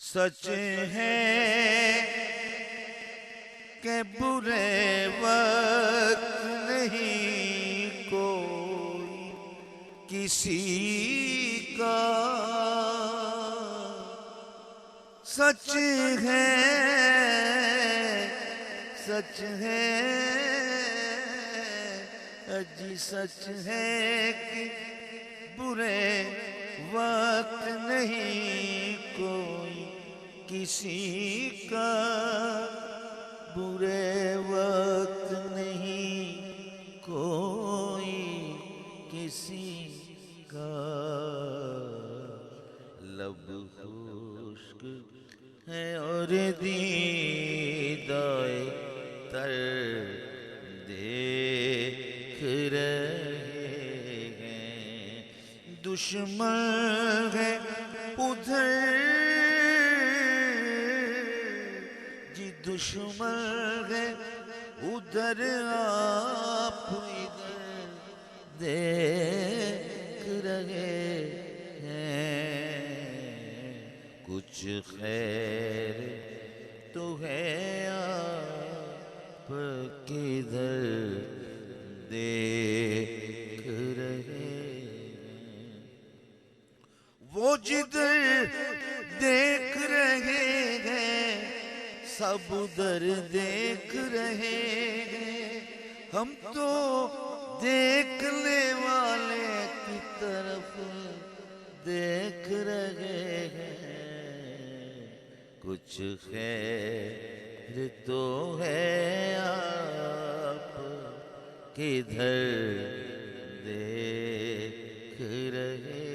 सच है कि बुरे वक्त नहीं कोई किसी का। सच है, सच है, अजी सच है कि बुरे वक्त नहीं कोई किसी का। बुरे वक्त नहीं कोई किसी का। लब खुश्क है और दीदाए तर देख रहे हैं। दुश्मन है उधर जी, दुश्मन है उधर, आप इधर देख रहे हैं। कुछ खैर तो है आप किधर देख रहे हैं। वो जिधर देख रहे हैं सब उधर देख रहे हैं। हम तो देखने वाले की तरफ देख रहे हैं। कुछ खैर तो है आप किधर देख रहे